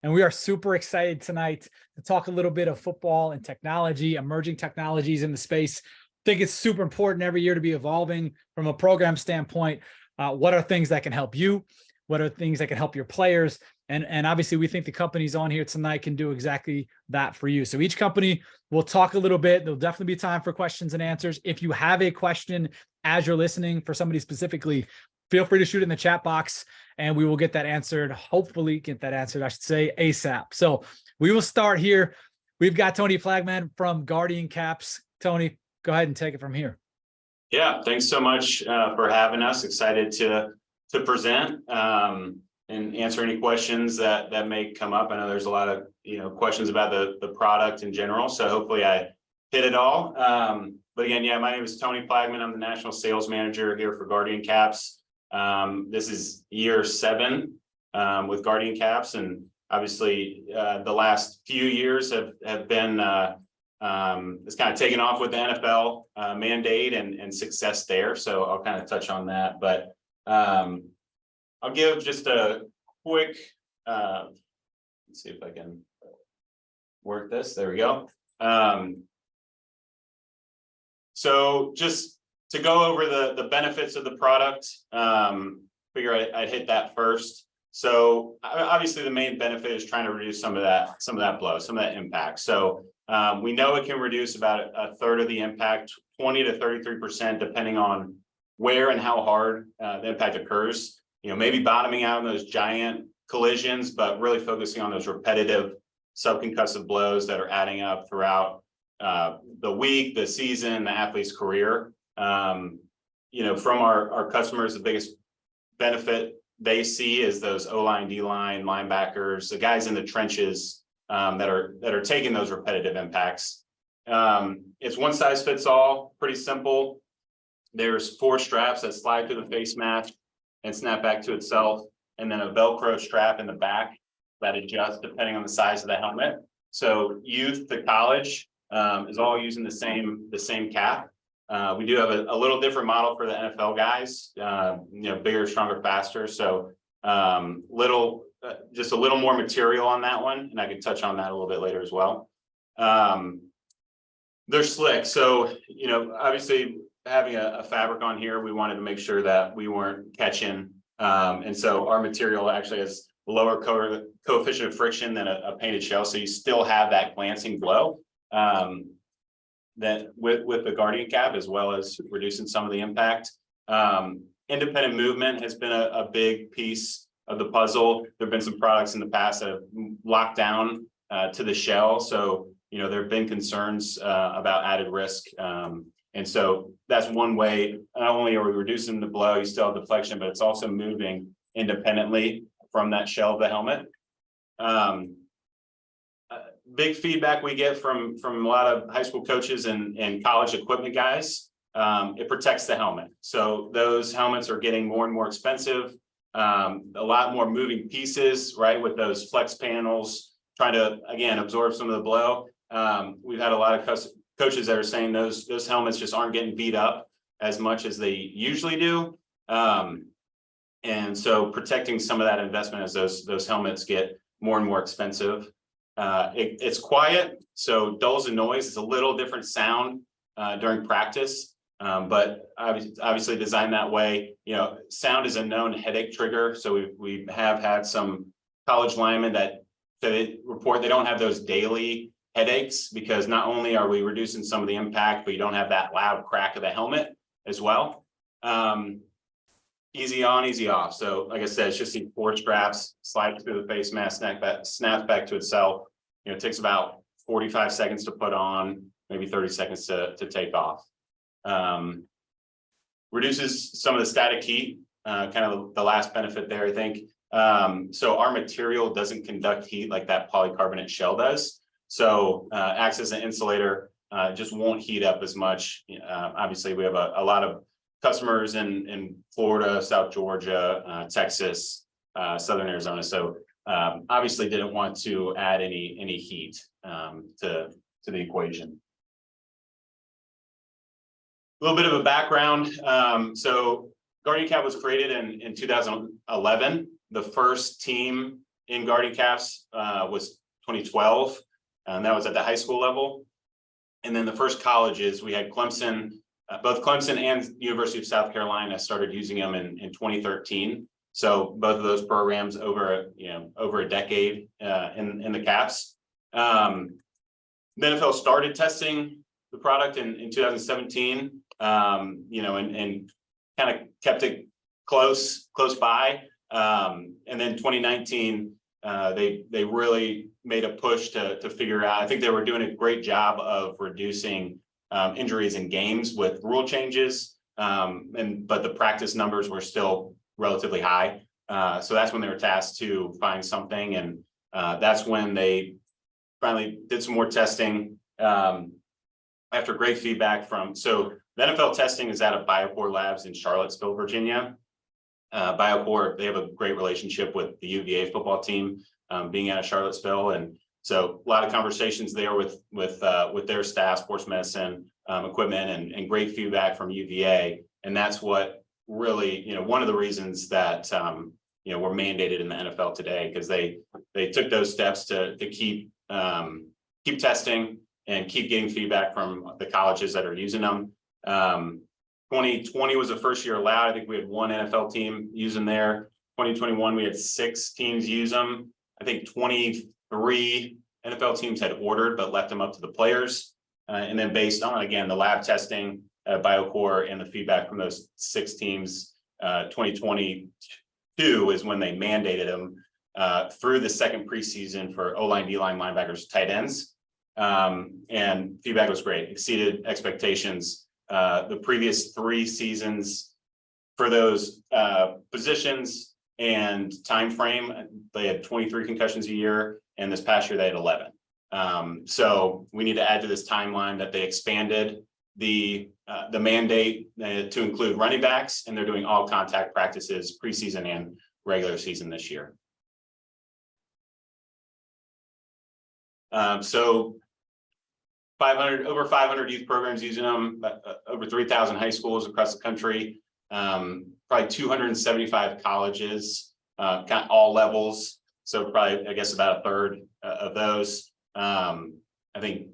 And we are super excited tonight to talk a little bit of football and technology, emerging technologies in the space. I think it's super important every year to be evolving from a program standpoint. What are things that can help you? What are things that can help your players? And obviously, we think the companies on here tonight can do exactly that for you. So each company will talk a little bit. There'll definitely be time for questions and answers. If you have a question as you're listening for somebody specifically, feel free to shoot it in the chat box and we will get that answered. Hopefully get that answered, I should say, ASAP. So we will start here. We've got Tony Plagman from Guardian Caps. Tony, go ahead and take it from here. Yeah, thanks so much for having us. Excited to present and answer any questions that may come up. I know there's a lot of questions about the product in general, so hopefully I hit it all. But again, yeah, my name is Tony Plagman. I'm the National Sales Manager here for Guardian Caps. This is year 7 with Guardian Caps, and obviously the last few years have been it's kind of taken off with the NFL mandate and success there. So I'll kind of touch on that, but I'll give just a quick, let's see if I can work this. There we go. So just to go over the benefits of the product, figure I'd hit that first. So obviously the main benefit is trying to reduce some of that blow, some of that impact. So we know it can reduce about a third of the impact, 20 to 33%, depending on where and how hard the impact occurs. Maybe bottoming out in those giant collisions, but really focusing on those repetitive subconcussive blows that are adding up throughout the week, the season, the athlete's career. From our customers, the biggest benefit they see is those O-line, D-line, linebackers, the guys in the trenches that are taking those repetitive impacts. It's one size fits all, pretty simple. There's 4 straps that slide through the face mask and snap back to itself, and then a Velcro strap in the back that adjusts depending on the size of the helmet. So youth to college is all using the same cap. We do have a little different model for the NFL guys, bigger, stronger, faster. So just a little more material on that one, and I can touch on that a little bit later as well. They're slick. So, obviously having a fabric on here, we wanted to make sure that we weren't catching. And so our material actually has lower coefficient of friction than a painted shell. So you still have that glancing glow that with the Guardian Cap, as well as reducing some of the impact. Independent movement has been a big piece of the puzzle. There have been some products in the past that have locked down to the shell. So, there have been concerns about added risk. And so that's one way. Not only are we reducing the blow, you still have deflection, but it's also moving independently from that shell of the helmet. Big feedback we get from a lot of high school coaches and college equipment guys. It protects the helmet. So those helmets are getting more and more expensive. A lot more moving pieces, right? With those flex panels, trying to, again, absorb some of the blow. We've had a lot of coaches that are saying those helmets just aren't getting beat up as much as they usually do. And so protecting some of that investment as those helmets get more and more expensive. It's quiet, so dulls and noise. It's a little different sound during practice, but obviously designed that way. Sound is a known headache trigger. So we have had some college linemen that report they don't have those daily headaches, because not only are we reducing some of the impact, but you don't have that loud crack of the helmet as well. Easy on, easy off. So like I said, it's just these 4 straps, slide through the face mask, snaps back to itself. It takes about 45 seconds to put on, maybe 30 seconds to take off. Reduces some of the static heat, kind of the last benefit there, I think. So our material doesn't conduct heat like that polycarbonate shell does. So acts as an insulator, just won't heat up as much. Obviously, we have a lot of customers in Florida, South Georgia, Texas, Southern Arizona. So obviously didn't want to add any heat to the equation. A little bit of a background. So Guardian Cap was created in 2011. The first team in guarding caps was 2012, and that was at the high school level. And then the first colleges, we had Clemson, both Clemson and University of South Carolina started using them in 2013. So both of those programs over a decade in the caps. The NFL started testing the product in 2017, and kind of kept it close by. And then 2019, they really made a push to figure out. I think they were doing a great job of reducing injuries in games with rule changes, but the practice numbers were still relatively high. So that's when they were tasked to find something, and that's when they finally did some more testing after great feedback from. So the NFL testing is out of BioCore Labs in Charlottesville, Virginia. BioCore, they have a great relationship with the UVA football team, being out of Charlottesville, and so a lot of conversations there with their staff, sports medicine equipment, and great feedback from UVA, and that's what really, one of the reasons that we're mandated in the NFL today, because they took those steps to keep testing and keep getting feedback from the colleges that are using them. 2020 was the first year allowed. I think we had one NFL team using there. 2021, we had 6 teams use them. I think 23 NFL teams had ordered, but left them up to the players. And then based on, again, the lab testing at BioCore and the feedback from those 6 teams, 2022 is when they mandated them through the second preseason for O-line, D-line, linebackers, tight ends. And feedback was great, exceeded expectations. The previous 3 seasons for those positions and time frame, they had 23 concussions a year, and this past year they had 11. So we need to add to this timeline that they expanded the mandate to include running backs, and they're doing all contact practices preseason and regular season this year. So over 500 youth programs using them, over 3,000 high schools across the country, probably 275 colleges, kind of all levels. So probably, I guess, about a third of those. I think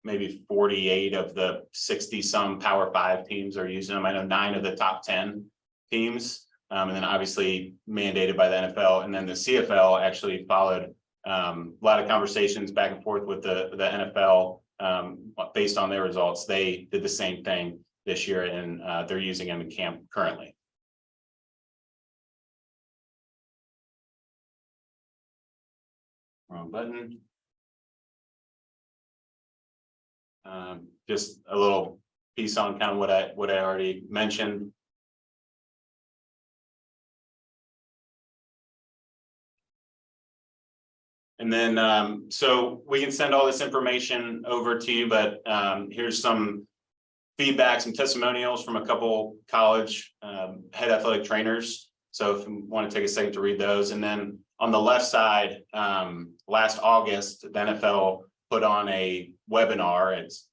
maybe 48 of the 60 some Power 5 teams are using them. I know 9 of the top 10 teams, and then obviously mandated by the NFL, and then the CFL actually followed. A lot of conversations back and forth with the NFL based on their results. They did the same thing this year, and they're using them in camp currently. Wrong button. Just a little piece on kind of what I already mentioned. And then, so we can send all this information over to you, but here's some feedback, some testimonials from a couple college head athletic trainers. So if you want to take a second to read those. And then on the left side, last August, the NFL put on a webinar. It's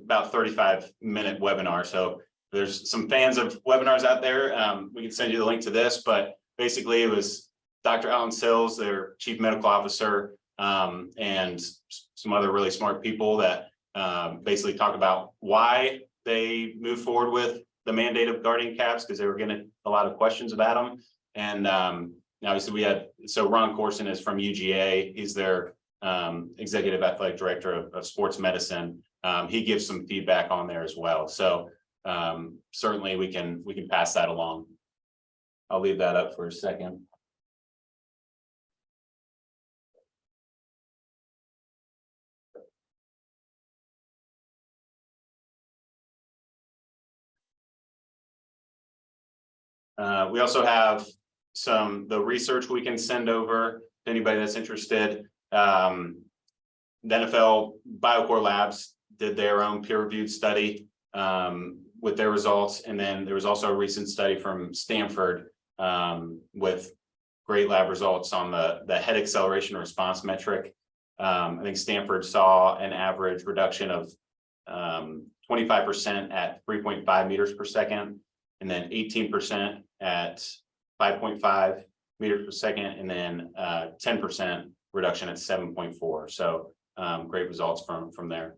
about 35-minute webinar. So there's some fans of webinars out there. We can send you the link to this, but basically it was Dr. Alan Sills, their chief medical officer, and some other really smart people that basically talk about why they moved forward with the mandate of guardian caps, because they were getting a lot of questions about them. And obviously we had, so Ron Corson is from UGA. He's their executive athletic director of sports medicine. He gives some feedback on there as well. So certainly we can pass that along. I'll leave that up for a second. We also have the research we can send over to anybody that's interested. The NFL BioCore Labs did their own peer-reviewed study with their results. And then there was also a recent study from Stanford with great lab results on the head acceleration response metric. I think Stanford saw an average reduction of 25% at 3.5 meters per second, and then 18% at 5.5 meters per second, and then 10% reduction at 7.4. So great results from there.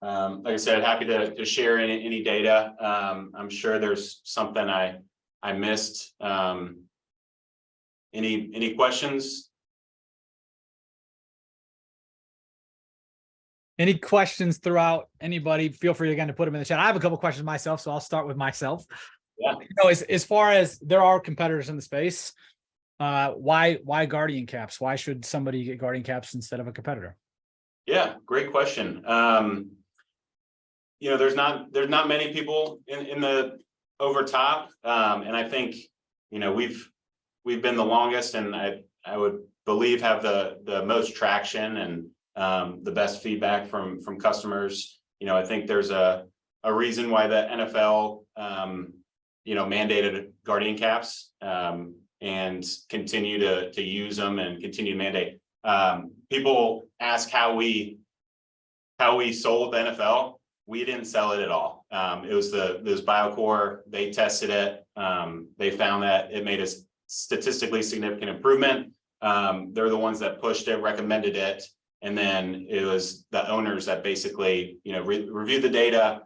Like I said, happy to share any data. I'm sure there's something I missed. Any questions? Any questions throughout? Anybody, feel free again to put them in the chat. I have a couple questions myself, so I'll start with myself. Yeah. You know, as far as there are competitors in the space, why Guardian caps? Why should somebody get Guardian caps instead of a competitor? Yeah, great question. You know, there's not many people in the over top, and I think, you know, we've been the longest, and I would believe have the most traction and the best feedback from customers. You know, I think there's a reason why the NFL you know, mandated Guardian caps and continue to use them and continue to mandate. People ask how we sold the NFL. We didn't sell it at all. It was those BioCore. They tested it. They found that it made a statistically significant improvement. They're the ones that pushed it, recommended it, and then it was the owners that basically, you know, reviewed the data,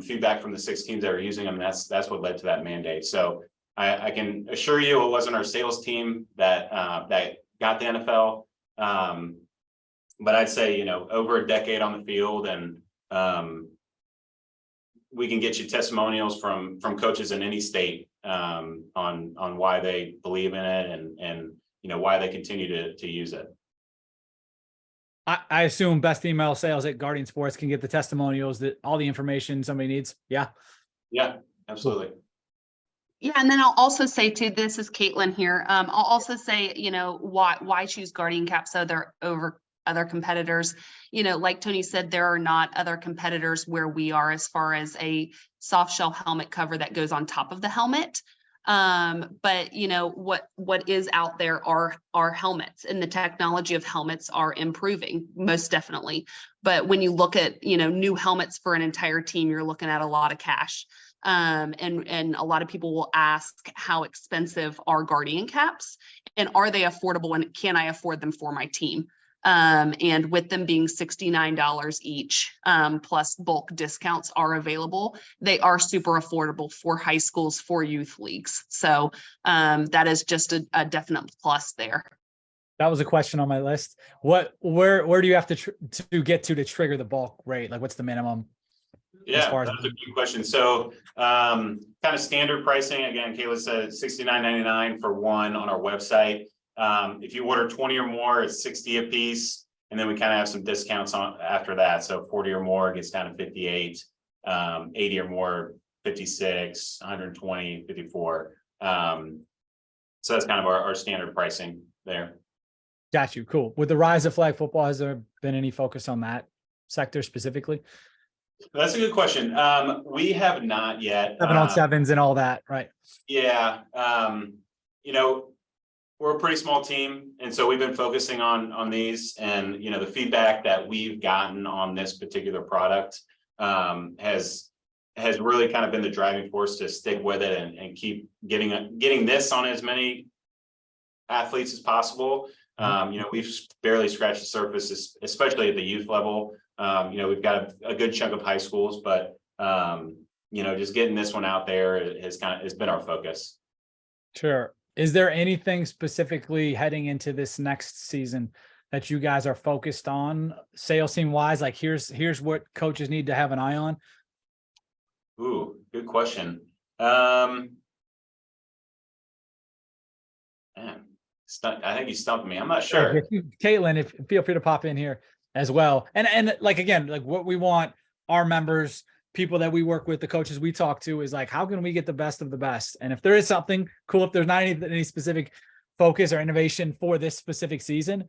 feedback from the 6 teams that are using them. That's what led to that mandate. So I can assure you, it wasn't our sales team that got the NFL. But I'd say, you know, over a decade on the field, and we can get you testimonials from coaches in any state on why they believe in it and you know, why they continue to use it. I assume best email sales at Guardian Sports can get the testimonials, that all the information somebody needs. Yeah. Yeah, absolutely. Yeah, and then I'll also say too, this is Caitlin here. I'll also say, you know, why choose Guardian caps over other competitors? You know, like Tony said, there are not other competitors where we are as far as a soft shell helmet cover that goes on top of the helmet. But you know, what is out there are helmets, and the technology of helmets are improving, most definitely. But when you look at, you know, new helmets for an entire team, you're looking at a lot of cash. And a lot of people will ask, how expensive are Guardian caps, and are they affordable, and can I afford them for my team? And with them being $69 each, plus bulk discounts are available, they are super affordable for high schools, for youth leagues. So that is just a definite plus there. That was a question on my list. Where do you have to get to trigger the bulk rate? Like, what's the minimum? Yeah, that's a good question. So kind of standard pricing, again, Kayla said $69.99 for one on our website. If you order 20 or more, it's 60 a piece. And then we kind of have some discounts on after that. So 40 or more gets down to 58, 80 or more, 56, 120, 54. So that's kind of our standard pricing there. Got you. Cool. With the rise of flag football, has there been any focus on that sector specifically? That's a good question. We have not yet. 7-on-7s and all that, right? Yeah. You know, we're a pretty small team, and so we've been focusing on these, and you know, the feedback that we've gotten on this particular product has really kind of been the driving force to stick with it and keep getting this on as many athletes as possible. You know, we've barely scratched the surface, especially at the youth level. You know, we've got a good chunk of high schools, but you know, just getting this one out there has been our focus. Sure. Is there anything specifically heading into this next season that you guys are focused on, sales team wise? Like, here's what coaches need to have an eye on. Ooh, good question. Man, I think you stumped me. I'm not sure. Caitlin, feel free to pop in here as well. And like, again, like what we want our members, people that we work with, the coaches we talk to, is like, how can we get the best of the best? And if there is something cool, if there's not any specific focus or innovation for this specific season,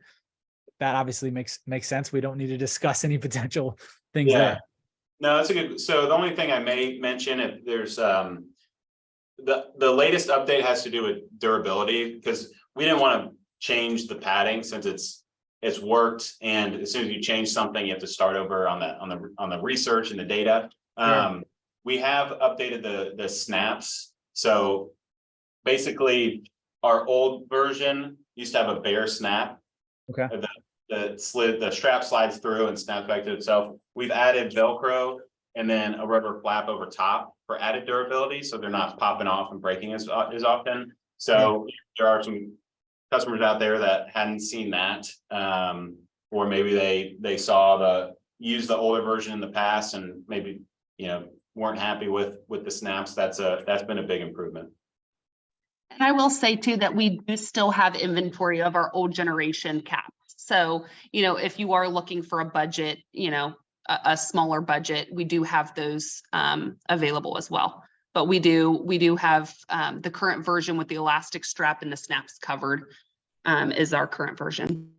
that obviously makes sense. We don't need to discuss any potential things there. No, that's a good. So the only thing I may mention, if there's the latest update has to do with durability, because we didn't want to change the padding since it's it's worked. And as soon as you change something, you have to start over on the research and the data. We have updated the snaps. So basically our old version used to have a bare snap. Okay. The strap slides through and snaps back to itself. We've added Velcro and then a rubber flap over top for added durability, so they're not popping off and breaking as often. So there are some customers out there that hadn't seen that, or maybe they saw use the older version in the past and maybe, you know, weren't happy with the snaps. That's been a big improvement. And I will say too, that we do still have inventory of our old generation caps. So, you know, if you are looking for a budget, you know, a smaller budget, we do have those available as well. But we do have the current version with the elastic strap and the snaps covered is our current version.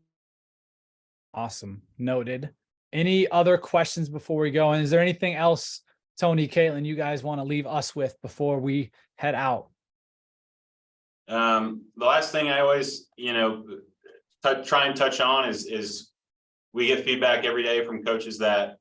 Awesome. Noted. Any other questions before we go? And is there anything else, Tony, Caitlin, you guys want to leave us with before we head out? The last thing I always, you know, try and touch on is we get feedback every day from coaches that,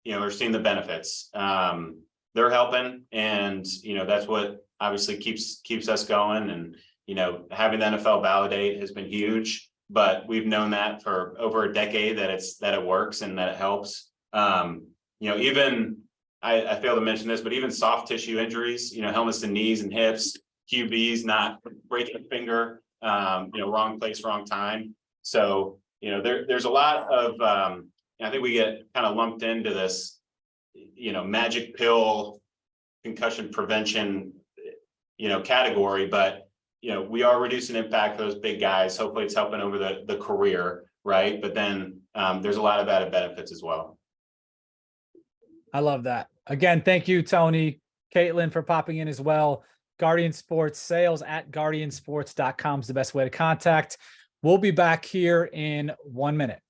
you know, are seeing the benefits. They're helping, and, you know, that's what obviously keeps us going. And, you know, having the NFL validate has been huge, but we've known that for over a decade that it works and that it helps. You know, even I failed to mention this, but even soft tissue injuries, you know, helmets to knees and hips, QBs not breaking a finger, you know, wrong place, wrong time. So, you know, there's a lot of, I think we get kind of lumped into this, you know, magic pill concussion prevention, you know, category, but, you know, we are reducing impact for those big guys. Hopefully it's helping over the career, right? But then there's a lot of added benefits as well. I love that. Again, thank you, Tony, Caitlin, for popping in as well. Guardian Sports sales at guardiansports.com is the best way to contact. We'll be back here in 1 minute.